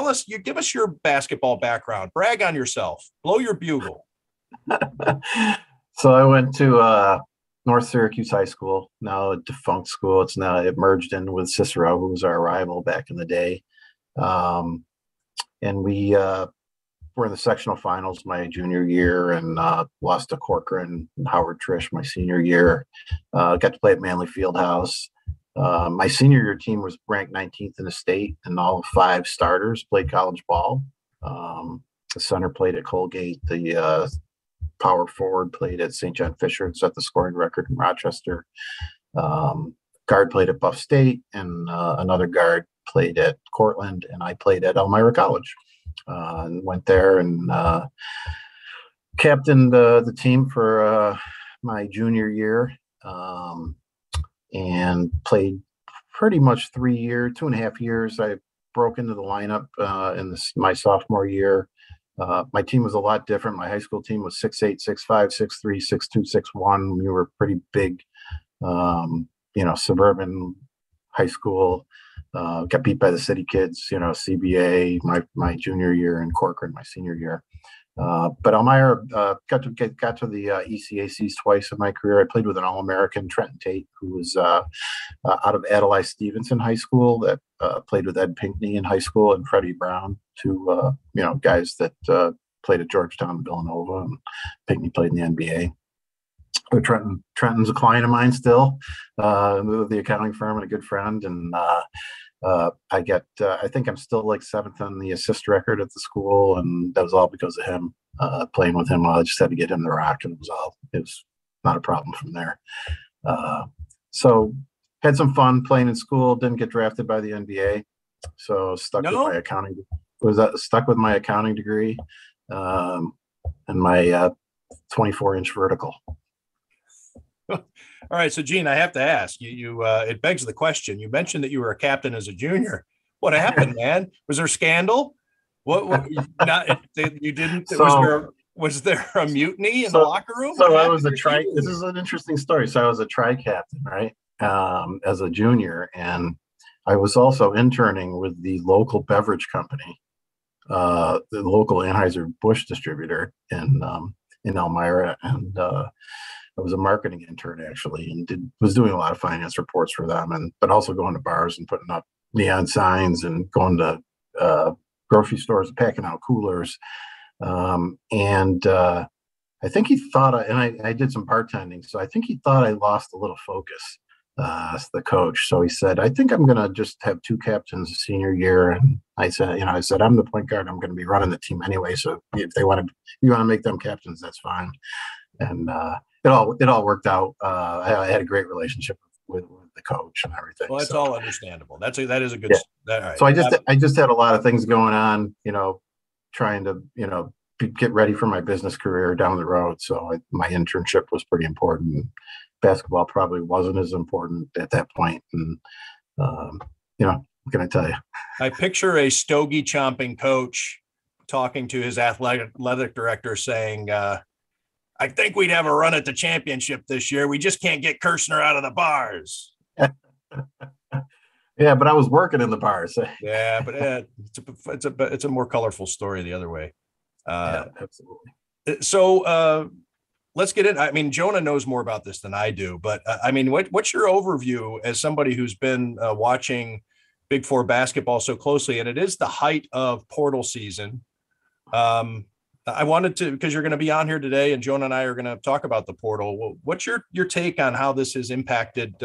give us your basketball background. Brag on yourself. Blow your bugle. So I went to North Syracuse High School, now a defunct school. It merged in with Cicero, who was our rival back in the day. And we were in the sectional finals my junior year, and lost to Corcoran and Howard Trish my senior year. Got to play at Manley Fieldhouse. My senior year team was ranked 19th in the state, and all 5 starters played college ball. The center played at Colgate. The power forward played at St. John Fisher and set the scoring record in Rochester. Guard played at Buff State, and another guard played at Cortland, and I played at Elmira College. And went there and captained the team for my junior year, and played pretty much 2.5 years. I broke into the lineup in my sophomore year. My team was a lot different. My high school team was 6'8", 6'5", 6'3", 6'2", 6'1". We were pretty big, suburban high school. Got beat by the city kids, CBA my junior year, and Corcoran my senior year. But Elmira got to the ECACs twice in my career. I played with an All-American, Trenton Tate, who was out of Adlai Stevenson High School, that played with Ed Pinkney in high school, and Freddie Brown, two guys that played at Georgetown and Villanova, and Pinkney played in the NBA. Trenton's a client of mine still, with the accounting firm and a good friend. And I think I'm still like 7th on the assist record at the school, and that was all because of him. Playing with him, I just had to get him the rock, and it was not a problem from there. So had some fun playing in school. Didn't get drafted by the NBA, so stuck with my accounting. Stuck with my accounting degree, and my 24-inch vertical. All right, so Gene, I have to ask you. It begs the question. You mentioned that you were a captain as a junior. What happened, man? Was there scandal? What you didn't? So, was there a mutiny in the locker room? So I was This is an interesting story. So I was a tri-captain, right? As a junior, and I was also interning with the local beverage company, the local Anheuser-Busch distributor in Elmira, and I was a marketing intern actually, and was doing a lot of finance reports for them, but also going to bars and putting up neon signs and going to grocery stores, packing out coolers. I think he thought, I did some bartending, so I think he thought I lost a little focus, the coach. So he said, I think I'm going to just have 2 captains senior year. And I said, I'm the point guard. I'm going to be running the team anyway. So if you want to make them captains, that's fine. And it all worked out. I had a great relationship with the coach and everything. Well, that's all understandable. That is a good. Yeah. All right. So I just had a lot of things going on, trying to, get ready for my business career down the road. So my internship was pretty important. Basketball probably wasn't as important at that point. And, what can I tell you? I picture a stogie chomping coach talking to his athletic director saying, I think we'd have a run at the championship this year. We just can't get Kershner out of the bars. Yeah, but I was working in the bars. Yeah, but it's a more colorful story the other way. Yeah, absolutely. So let's get in. I mean, Jonah knows more about this than I do, but what's your overview as somebody who's been watching Big Four basketball so closely? And it is the height of portal season. I wanted to, because you're going to be on here today, and Jonah and I are going to talk about the portal. Well, what's your take on how this has impacted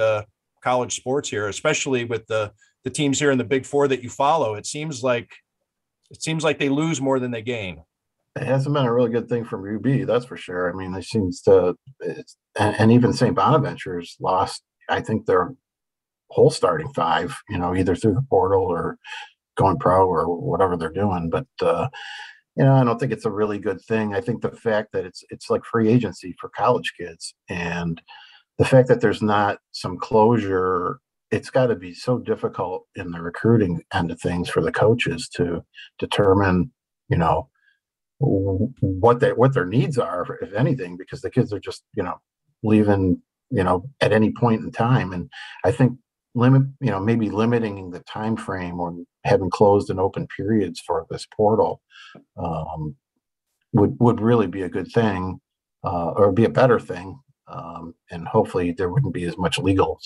college sports here, especially with the teams here in the Big Four that you follow? It seems like they lose more than they gain. It hasn't been a really good thing from UB, that's for sure. I mean, it seems to, and even St. Bonaventure's lost, I think, their whole starting 5, either through the portal or going pro or whatever they're doing. But I don't think it's a really good thing. I think the fact that it's like free agency for college kids, and the fact that there's not some closure, it's got to be so difficult in the recruiting end of things for the coaches to determine, what their needs are, if anything, because the kids are just, leaving, at any point in time. And I think maybe limiting the time frame or having closed and open periods for this portal would really be a good thing, or be a better thing. And hopefully there wouldn't be as much legal,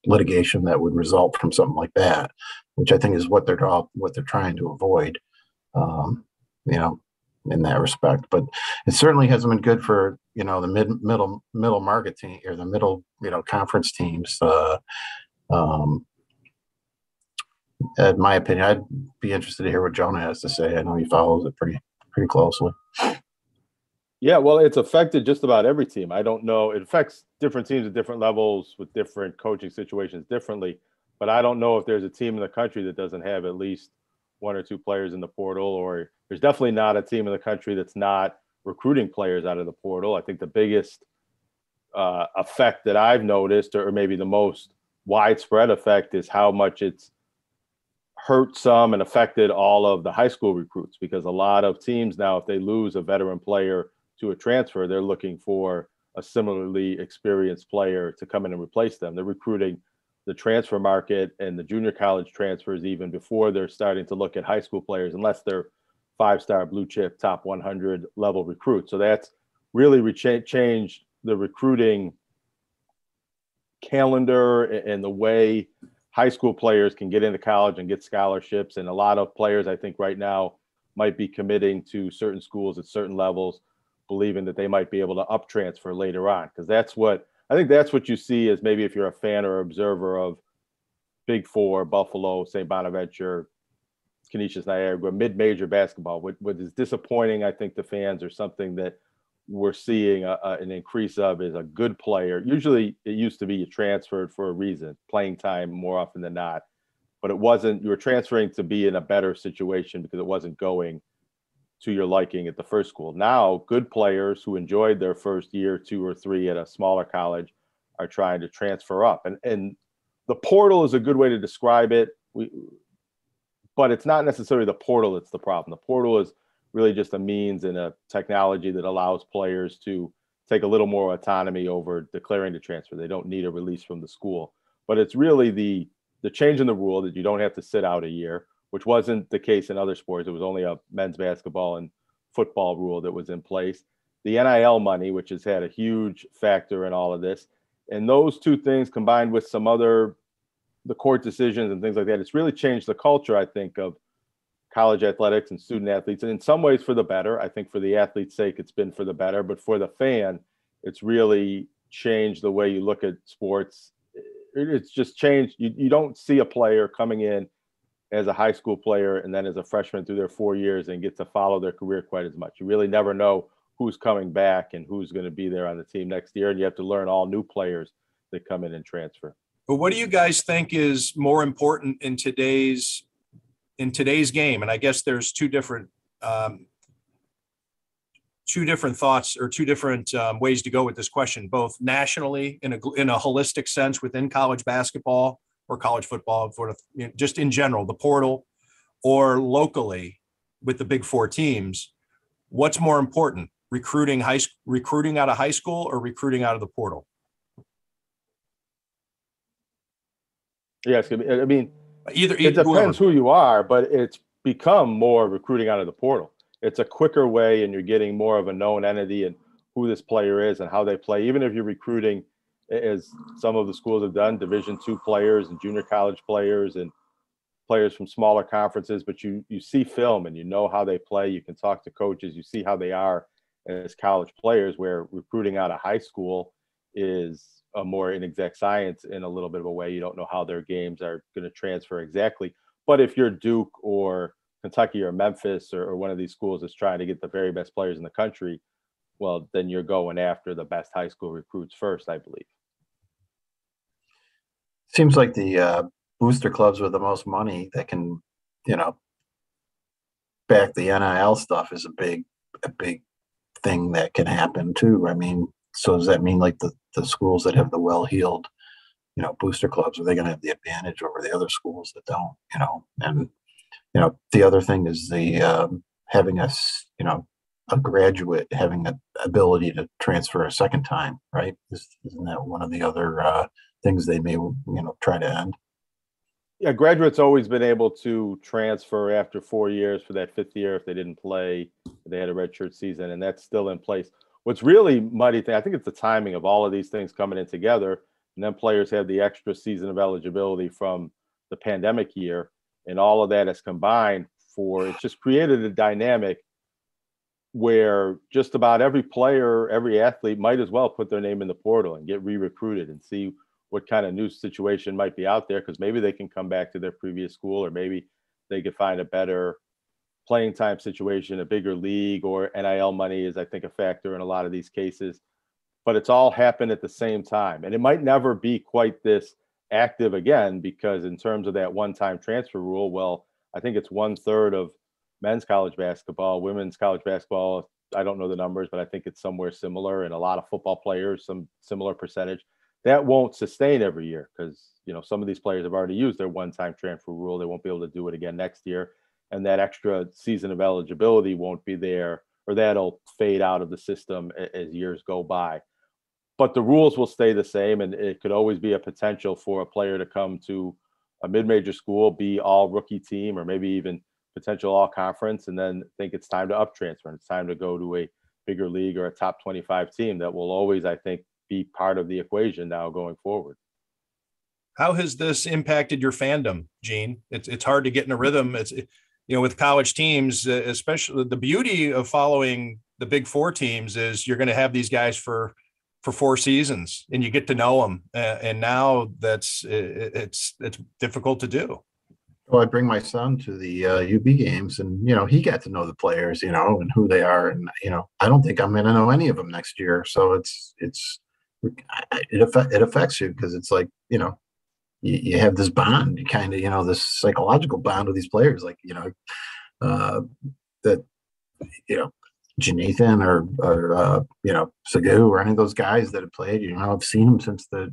litigation that would result from something like that, which I think is what they're trying to avoid, in that respect. But it certainly hasn't been good for, the middle market team, or the middle, conference teams. In my opinion, I'd be interested to hear what Jonah has to say. I know he follows it pretty closely. Yeah, well, it's affected just about every team. I don't know. It affects different teams at different levels with different coaching situations differently. But I don't know if there's a team in the country that doesn't have at least 1 or 2 players in the portal, or there's definitely not a team in the country that's not recruiting players out of the portal. I think the biggest effect that I've noticed, or maybe the most widespread effect, is how much it's hurt some and affected all of the high school recruits, because a lot of teams now, if they lose a veteran player to a transfer, they're looking for a similarly experienced player to come in and replace them. They're recruiting the transfer market and the junior college transfers even before they're starting to look at high school players, unless they're 5-star blue chip top 100 level recruits. So that's really changed the recruiting calendar and the way high school players can get into college and get scholarships. And a lot of players, I think, right now might be committing to certain schools at certain levels, believing that they might be able to up transfer later on. Because that's what you see as maybe if you're a fan or observer of Big Four, Buffalo, St. Bonaventure, Canisius, Niagara, mid-major basketball. What is disappointing, I think, the fans, or something that we're seeing an increase of, is a good player. Usually it used to be you transferred for a reason, playing time more often than not. But it wasn't, you were transferring to be in a better situation because it wasn't going to your liking at the first school. Now, good players who enjoyed their first year, 2 or 3 at a smaller college are trying to transfer up. And the portal is a good way to describe it. But it's not necessarily the portal that's the problem. The portal is really just a means and a technology that allows players to take a little more autonomy over declaring the transfer. They don't need a release from the school. But it's really the change in the rule that you don't have to sit out a year, which wasn't the case in other sports. It was only a men's basketball and football rule that was in place. The NIL money, which has had a huge factor in all of this. And those two things combined with some other, the court decisions and things like that, it's really changed the culture, I think, of college athletics and student athletes. And in some ways for the better. I think for the athlete's sake, it's been for the better. But for the fan, it's really changed the way you look at sports. It's just changed. You don't see a player coming in as a high school player and then as a freshman through their 4 years and get to follow their career quite as much. You really never know who's coming back and who's going to be there on the team next year. And you have to learn all new players that come in and transfer. But what do you guys think is more important in today's game? And I guess there's two different thoughts, or two different ways to go with this question, both nationally in a holistic sense within college basketball or college football, just in general, the portal, or locally with the Big Four teams. What's more important, recruiting out of high school or recruiting out of the portal? Yes, I mean, either it depends whoever. who you are, but it's become more recruiting out of the portal. It's a quicker way, and you're getting more of a known entity and who this player is and how they play. Even if you're recruiting, as some of the schools have done, Division II players and junior college players and players from smaller conferences, but you see film and you know how they play. You can talk to coaches. You see how they are as college players, where recruiting out of high school is a more inexact science in a little bit of a way. You don't know how their games are going to transfer exactly. But if you're Duke or Kentucky or Memphis or one of these schools that's trying to get the very best players in the country, well, then you're going after the best high school recruits first, I believe. Seems like the booster clubs with the most money that can, back the NIL stuff is a big thing that can happen too. I mean, so does that mean like the schools that have the well-heeled, booster clubs, are they going to have the advantage over the other schools that don't, And, the other thing is the having a graduate having the ability to transfer a second time, right? Isn't that one of the other things they may, try to end? Yeah, graduates always been able to transfer after 4 years for that 5th year if they didn't play, they had a redshirt season, and that's still in place. What's really muddy thing, I think it's the timing of all of these things coming in together, and then players have the extra season of eligibility from the pandemic year, and all of that is combined it's just created a dynamic where just about every player, every athlete might as well put their name in the portal and get re-recruited and see what kind of new situation might be out there, because maybe they can come back to their previous school, or maybe they could find a better playing time situation, a bigger league, or NIL money is, I think, a factor in a lot of these cases. But it's all happened at the same time. And it might never be quite this active again, because in terms of that one-time transfer rule, well, I think it's 1/3 of men's college basketball, women's college basketball. I don't know the numbers, but I think it's somewhere similar. And a lot of football players, some similar percentage. That won't sustain every year because, some of these players have already used their one-time transfer rule. They won't be able to do it again next year. And that extra season of eligibility won't be there, or that'll fade out of the system as years go by. But the rules will stay the same, and it could always be a potential for a player to come to a mid-major school, be all rookie team, or maybe even potential all conference, and then think it's time to up transfer and it's time to go to a bigger league or a top 25 team. That will always, I think, be part of the equation now going forward. How has this impacted your fandom, Gene? It's hard to get in a rhythm. It's with college teams, especially the beauty of following the Big Four teams is you're going to have these guys for 4 seasons and you get to know them. And now it's difficult to do. Well, I bring my son to the UB games, and he got to know the players, and who they are, and I don't think I'm going to know any of them next year. So it affects you, because it's like you have this bond, you kind of this psychological bond with these players, like that Janathan or Sagu or any of those guys that have played, I've seen them since the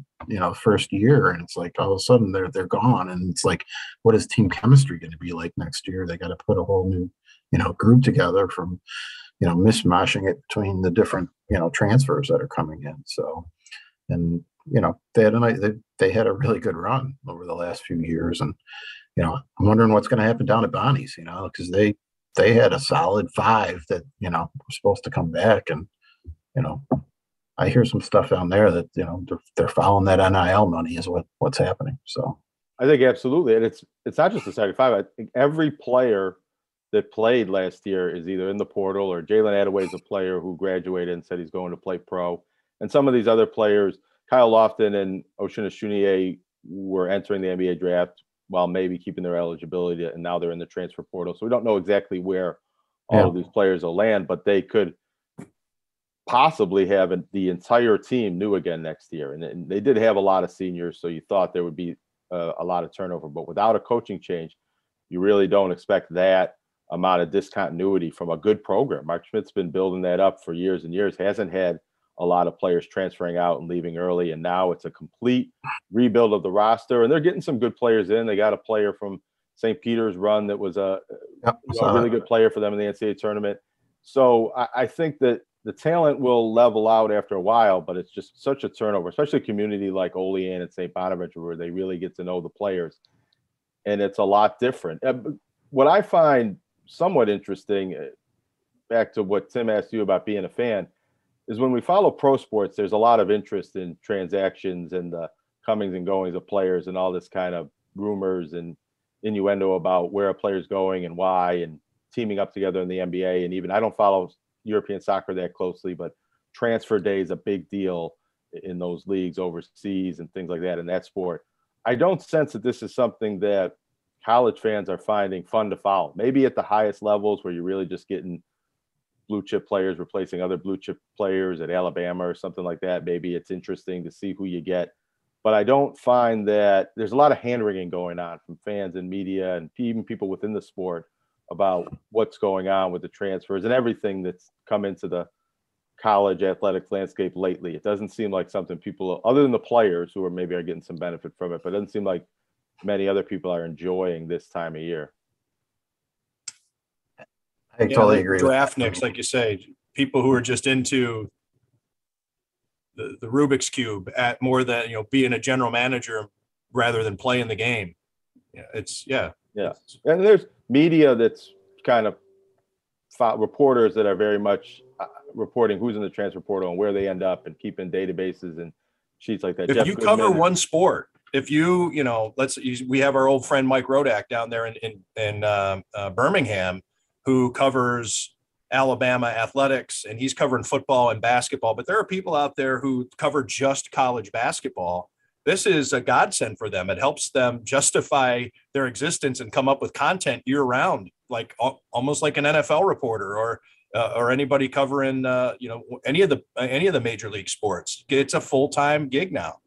first year, and it's like all of a sudden they're gone, and it's like, what is team chemistry going to be like next year? They got to put a whole new group together from mishmashing it between the different transfers that are coming in. So, and they had a really good run over the last few years, and I'm wondering what's going to happen down at Bonnie's, because they had a solid 5 that were supposed to come back, and I hear some stuff down there that they're following that NIL money is what's happening. So I think absolutely, and it's not just the 75. I think every player that played last year is either in the portal, or Jalen Attaway is a player who graduated and said he's going to play pro, and some of these other players, Kyle Lofton and Oshuna were entering the NBA draft while maybe keeping their eligibility, and now they're in the transfer portal. So we don't know exactly where all of these players will land, but they could possibly have the entire team new again next year. And they did have a lot of seniors, so you thought there would be a lot of turnover. But without a coaching change, you really don't expect that amount of discontinuity from a good program. Mark Schmidt's been building that up for years and years, hasn't had a lot of players transferring out and leaving early, and now it's a complete rebuild of the roster, and they're getting some good players in. They got a player from St. Peter's run that was a really good player for them in the NCAA tournament. So I think that the talent will level out after a while, but it's just such a turnover, especially a community like Olean and St. Bonaventure, where they really get to know the players, and it's a lot different. What I find somewhat interesting, back to what Tim asked you about being a fan, is when we follow pro sports, there's a lot of interest in transactions and the comings and goings of players and all this kind of rumors and innuendo about where a player's going and why, and teaming up together in the NBA. And even, I don't follow European soccer that closely, but transfer day is a big deal in those leagues overseas and things like that in that sport. I don't sense that this is something that college fans are finding fun to follow. Maybe at the highest levels, where you're really just getting blue chip players replacing other blue chip players at Alabama or something like that. Maybe it's interesting to see who you get, but I don't find that there's a lot of hand wringing going on from fans and media and even people within the sport about what's going on with the transfers and everything that's come into the college athletics landscape lately. It doesn't seem like something people, other than the players who are getting some benefit from it, but it doesn't seem like many other people are enjoying this time of year. I totally agree. Draft nicks, like you say, people who are just into the Rubik's Cube at more than being a general manager rather than playing the game. And there's media that's kind of reporters that are very much reporting who's in the transfer portal and where they end up and keeping databases and sheets like that. If you cover one sport, if we have our old friend Mike Rodak down there in Birmingham, who covers Alabama athletics, and he's covering football and basketball, but there are people out there who cover just college basketball. This is a godsend for them. It helps them justify their existence and come up with content year round, like almost like an NFL reporter or anybody covering any of the major league sports. It's a full-time gig now.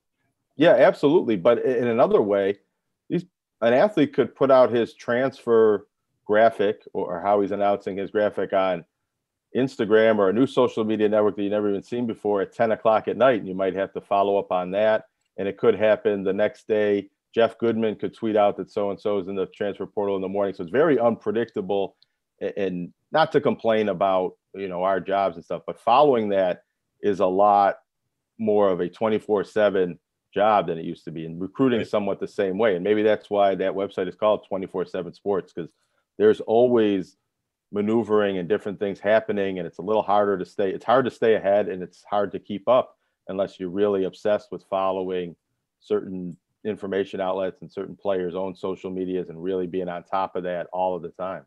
Yeah, absolutely. But in another way, an athlete could put out his transfer graphic or how he's announcing his graphic on Instagram or a new social media network that you've never even seen before at 10 o'clock at night. And you might have to follow up on that. And it could happen the next day. Jeff Goodman could tweet out that so-and-so is in the transfer portal in the morning. So it's very unpredictable, and not to complain about, our jobs and stuff, but following that is a lot more of a 24/7 job than it used to be, and recruiting somewhat the same way. And maybe that's why that website is called 24/7 Sports, because there's always maneuvering and different things happening, and it's a little harder to stay. It's hard to stay ahead, and it's hard to keep up unless you're really obsessed with following certain information outlets and certain players' own social medias and really being on top of that all of the time.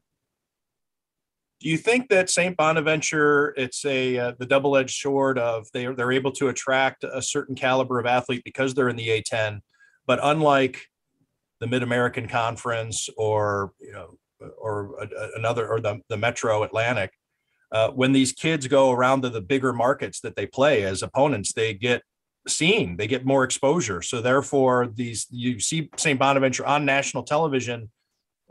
Do you think that St. Bonaventure, it's the double-edged sword of they're able to attract a certain caliber of athlete because they're in the A10, but unlike the Mid-American Conference or the Metro Atlantic, when these kids go around to the bigger markets that they play as opponents, they get seen, they get more exposure. So therefore, you see St. Bonaventure on national television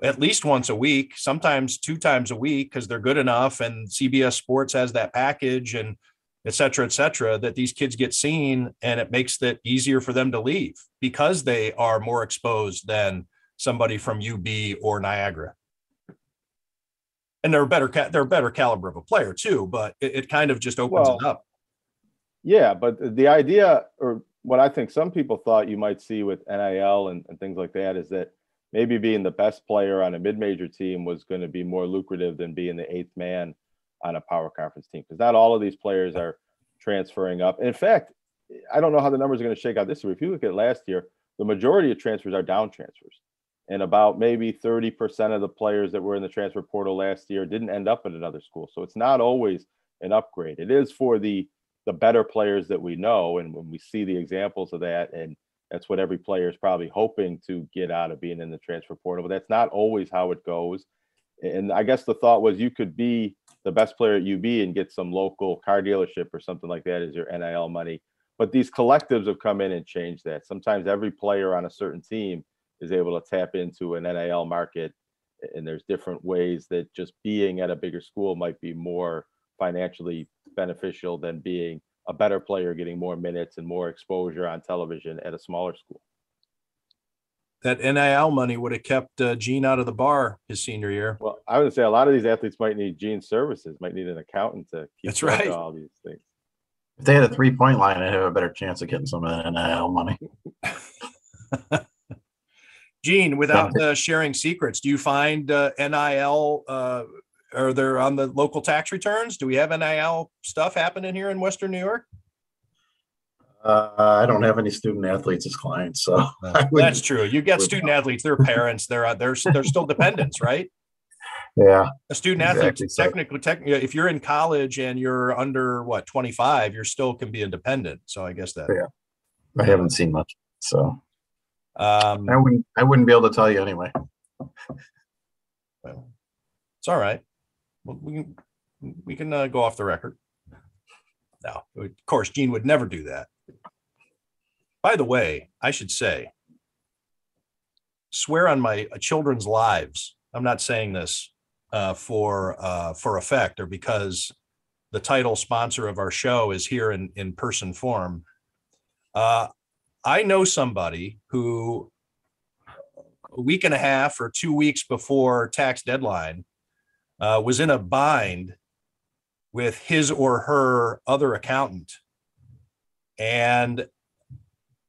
at least once a week, sometimes 2 times a week, because they're good enough. And CBS Sports has that package and et cetera, that these kids get seen, and it makes it easier for them to leave because they are more exposed than somebody from UB or Niagara. And they're a better caliber of a player too, but it kind of just opens it up. Yeah, but the idea, or what I think some people thought you might see with NIL and things like that, is that maybe being the best player on a mid-major team was going to be more lucrative than being the 8th man on a power conference team, because not all of these players are transferring up. And in fact, I don't know how the numbers are going to shake out this year. If you look at last year, the majority of transfers are down transfers. And about maybe 30% of the players that were in the transfer portal last year didn't end up at another school. So it's not always an upgrade. It is for the better players that we know. And when we see the examples of that, and that's what every player is probably hoping to get out of being in the transfer portal. But that's not always how it goes. And I guess the thought was you could be the best player at UB and get some local car dealership or something like that as your NIL money. But these collectives have come in and changed that. Sometimes every player on a certain team is able to tap into an NIL market. And there's different ways that just being at a bigger school might be more financially beneficial than being a better player, getting more minutes and more exposure on television at a smaller school. That NIL money would have kept Gene out of the bar his senior year. Well, I would say a lot of these athletes might need Gene's services, might need an accountant to keep That's right. all these things. If they had a 3-point line, I'd have a better chance of getting some of that NIL money. Gene, without sharing secrets, do you find NIL, are there on the local tax returns? Do we have NIL stuff happening here in Western New York? I don't have any student athletes as clients, so that's true. You get student athletes, their parents, they're still dependents, right? Yeah. A student athlete, technically, if you're in college and you're under 25, you're still can be independent. So I guess that. Yeah. I haven't seen much, so I wouldn't be able to tell you anyway. Well, it's all right. Well, we can go off the record. No, of course, Gene would never do that. By the way, I should say, swear on my children's lives, I'm not saying this for effect or because the title sponsor of our show is here in person form. I know somebody who a week and a half or 2 weeks before tax deadline was in a bind with his or her other accountant, and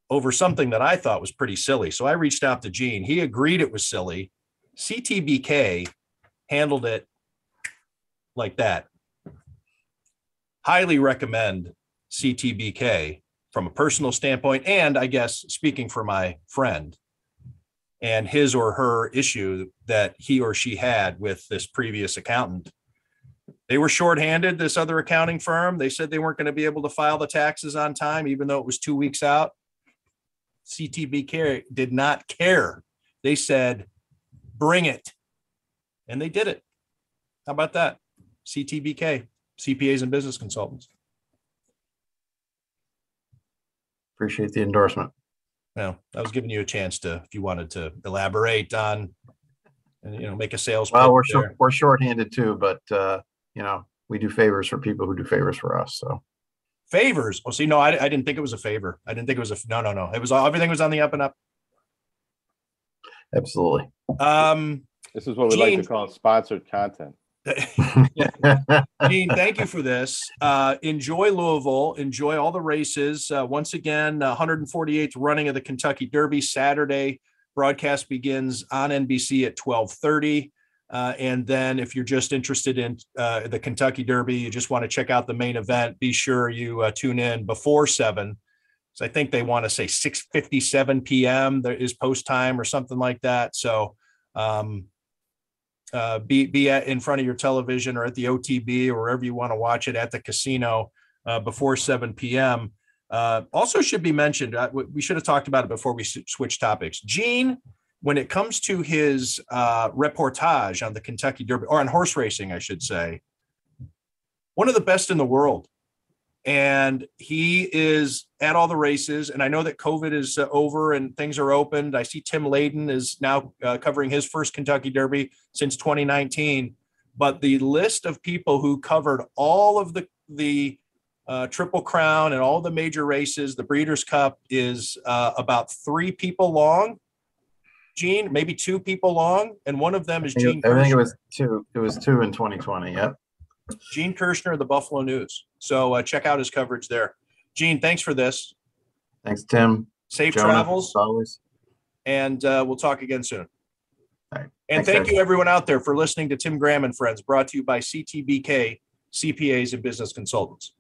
over something that I thought was pretty silly. So I reached out to Gene. He agreed it was silly. CTBK handled it like that. Highly recommend CTBK from a personal standpoint. And I guess speaking for my friend and his or her issue that he or she had with this previous accountant. They were shorthanded, this other accounting firm. They said they weren't going to be able to file the taxes on time, even though it was 2 weeks out. CTBK did not care. They said, bring it. And they did it. How about that? CTBK, CPAs and business consultants. Appreciate the endorsement. Well, I was giving you a chance to, if you wanted to elaborate on, and make a sales. Well, we're shorthanded too, but we do favors for people who do favors for us. So favors. Well, see, no, I didn't think it was a favor. I didn't think it was no. It was everything was on the up and up. Absolutely. This is what we like to call sponsored content. Gene, thank you for this. Enjoy Louisville. Enjoy all the races. Once again, 148th running of the Kentucky Derby Saturday. Broadcast begins on NBC at 12:30. And then if you're just interested in the Kentucky Derby, you just want to check out the main event, be sure you tune in before 7. So I think they want to say 6:57 p.m. There is post time or something like that. So be in front of your television or at the OTB or wherever you want to watch it at the casino before 7 p.m. Also should be mentioned, we should have talked about it before we switch topics. Gene, when it comes to his reportage on the Kentucky Derby, or on horse racing, I should say, one of the best in the world. And he is at all the races. And I know that COVID is over and things are opened. I see Tim Layden is now covering his first Kentucky Derby since 2019. But the list of people who covered all of the Triple Crown and all the major races, the Breeders' Cup, is about 3 people long. Gene, maybe 2 people long, and one of them is Gene Kershner. I think it was 2. It was 2 in 2020. Yep. Gene Kershner of the Buffalo News. So check out his coverage there. Gene, thanks for this. Thanks, Tim. Safe Jonah, travels. as always. And we'll talk again soon. All right. And thank you, everyone out there, for listening to Tim Graham and Friends, brought to you by CTBK, CPAs and Business Consultants.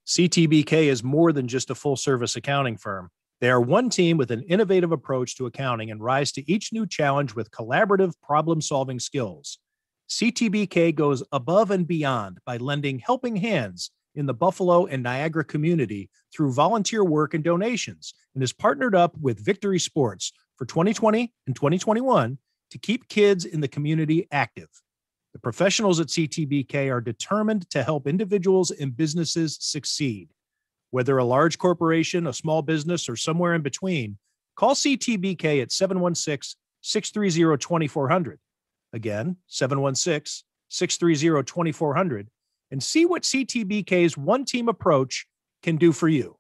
CTBK is more than just a full-service accounting firm. They are one team with an innovative approach to accounting and rise to each new challenge with collaborative problem-solving skills. CTBK goes above and beyond by lending helping hands in the Buffalo and Niagara community through volunteer work and donations, and is partnered up with Victory Sports for 2020 and 2021 to keep kids in the community active. The professionals at CTBK are determined to help individuals and businesses succeed. Whether a large corporation, a small business, or somewhere in between, call CTBK at 716-630-2400. Again, 716-630-2400, and see what CTBK's one-team approach can do for you.